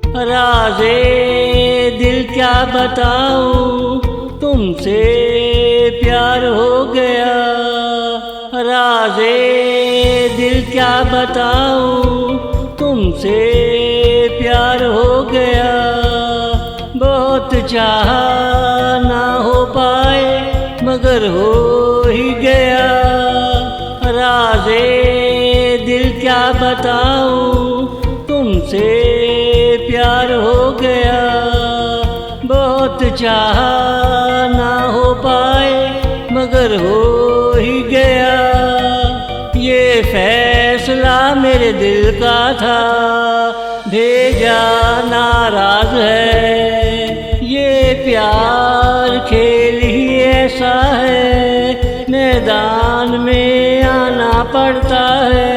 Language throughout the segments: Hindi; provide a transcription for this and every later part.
राज़े दिल क्या बताऊं, तुमसे प्यार हो गया। राज़े दिल क्या बताऊं, तुमसे प्यार हो गया। बहुत चाहा ना हो पाए मगर हो ही गया। राज़े दिल क्या बताऊं, तुमसे प्यार हो गया। बहुत चाहा ना हो पाए मगर हो ही गया। ये फैसला मेरे दिल का था, भेजा नाराज है। ये प्यार खेल ही ऐसा है, मैदान में आना पड़ता है।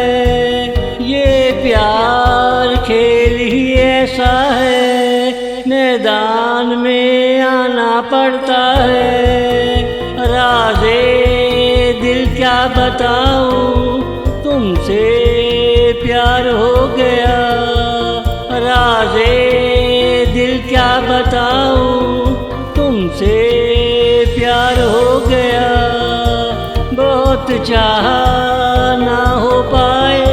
ये प्यार खेल ही ऐसा है, मैदान में आना पड़ता है। राज़े दिल क्या बताऊं, तुमसे प्यार हो गया। राज़े दिल क्या बताऊं, तुमसे प्यार हो गया। बहुत चाहा ना हो पाए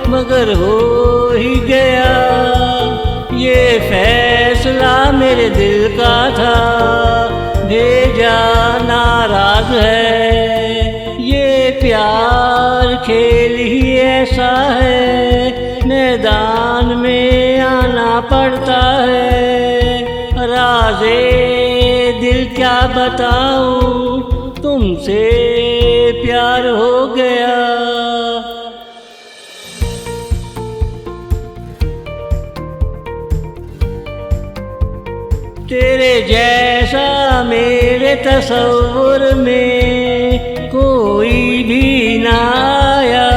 मगर हो ही गया। ये फैसला मेरे दिल का था, भेजा नाराज है। ये प्यार खेल ही ऐसा है, मैदान में आना पड़ता है। राज़े दिल क्या बताऊं, तुमसे प्यार हो गया। तेरे जैसा मेरे तसव्वुर में कोई भी ना आया।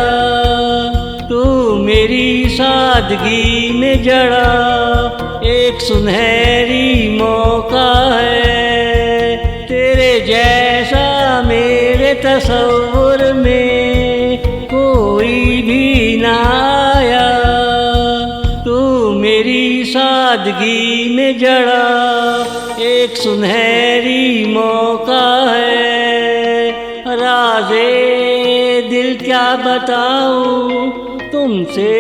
तू मेरी सादगी में जड़ा एक सुनहरी मौका है। तेरे जैसा मेरे तसव्वुर में कोई भी ना आया। तू मेरी सादगी में जड़ा एक सुनहरी मौका है। राज़े दिल क्या बताऊं, तुमसे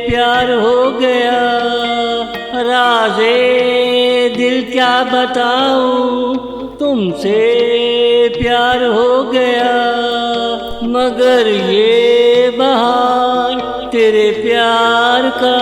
प्यार हो गया। राज़े दिल क्या बताऊं, तुमसे प्यार हो गया। मगर ये बहार तेरे प्यार का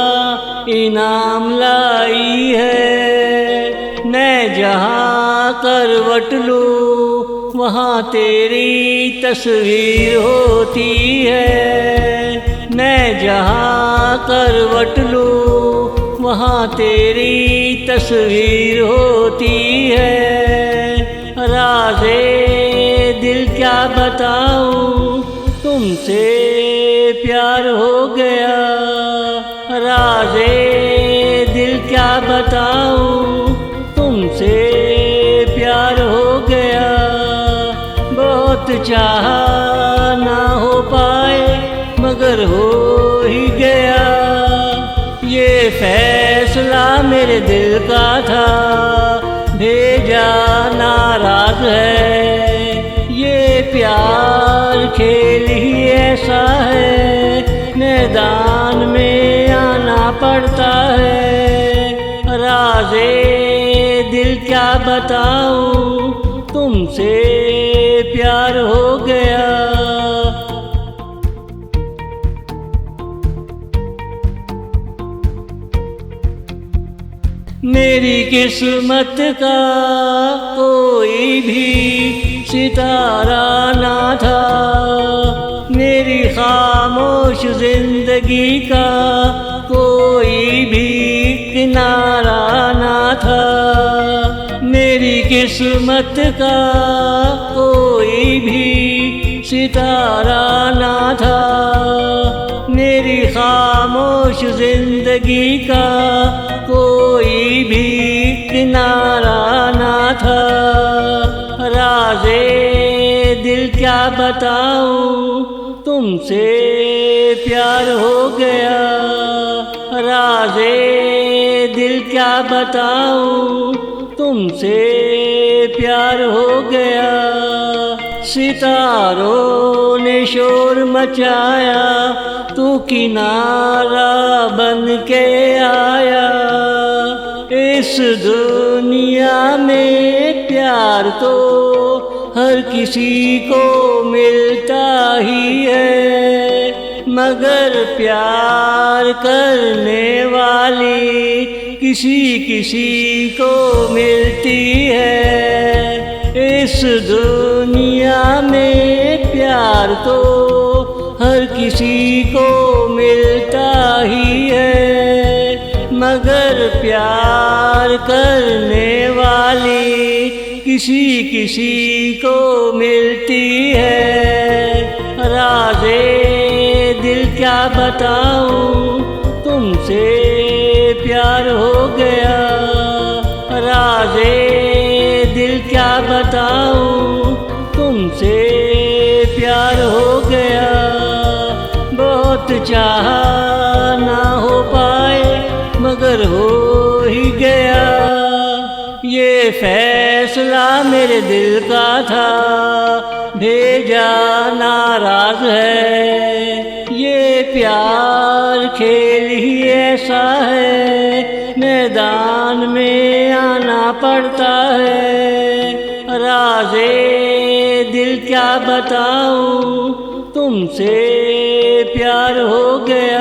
इनाम लाई है। मैं जहाँ करवट लूँ वहाँ तेरी तस्वीर होती है। मैं जहाँ करवट लूँ वहाँ तेरी तस्वीर होती है। राज़े दिल क्या बताऊं, तुमसे प्यार हो गया। राज़े दिल क्या बताऊं, तुमसे प्यार हो गया। बहुत चाहा ना हो पाए मगर हो ही गया। ये फैसला मेरे दिल का था, भेजा नाराज है। ये प्यार खेल ही ऐसा है, मैदान में आना पड़ता है। राज़े दिल क्या बताऊं, तुमसे प्यार हो गया। मेरी किस्मत का कोई भी सितारा ना था। मेरी खामोश जिंदगी का कोई भी किनारा ना था। मेरी किस्मत का कोई भी सितारा ना था। मेरी खामोश जिंदगी का कोई भी किनारा ना था। राज़े दिल क्या बताऊं, तुमसे प्यार हो गया। राज़े दिल क्या बताऊं, तुमसे प्यार हो गया। सितारों ने शोर मचाया, तू किनारा बन के आया। इस दुनिया में प्यार तो हर किसी को मिलता ही है, मगर प्यार करने वाली किसी किसी को मिलती है। इस दुनिया में प्यार तो हर किसी को मिलता ही है, मगर प्यार करने वाली किसी किसी को मिलती है। राज़े दिल क्या बताऊं, तुमसे प्यार हो गया। राज़े दिल क्या बताऊं, तुमसे प्यार हो गया। बहुत चाहा ना हो पाए, मगर हो ही गया। ये फैसला मेरे दिल का था, भेजा नाराज है। ये प्यार खेल ही ऐसा है, मैदान में आना पड़ता है। राज़े दिल क्या बताऊं, तुमसे प्यार हो गया।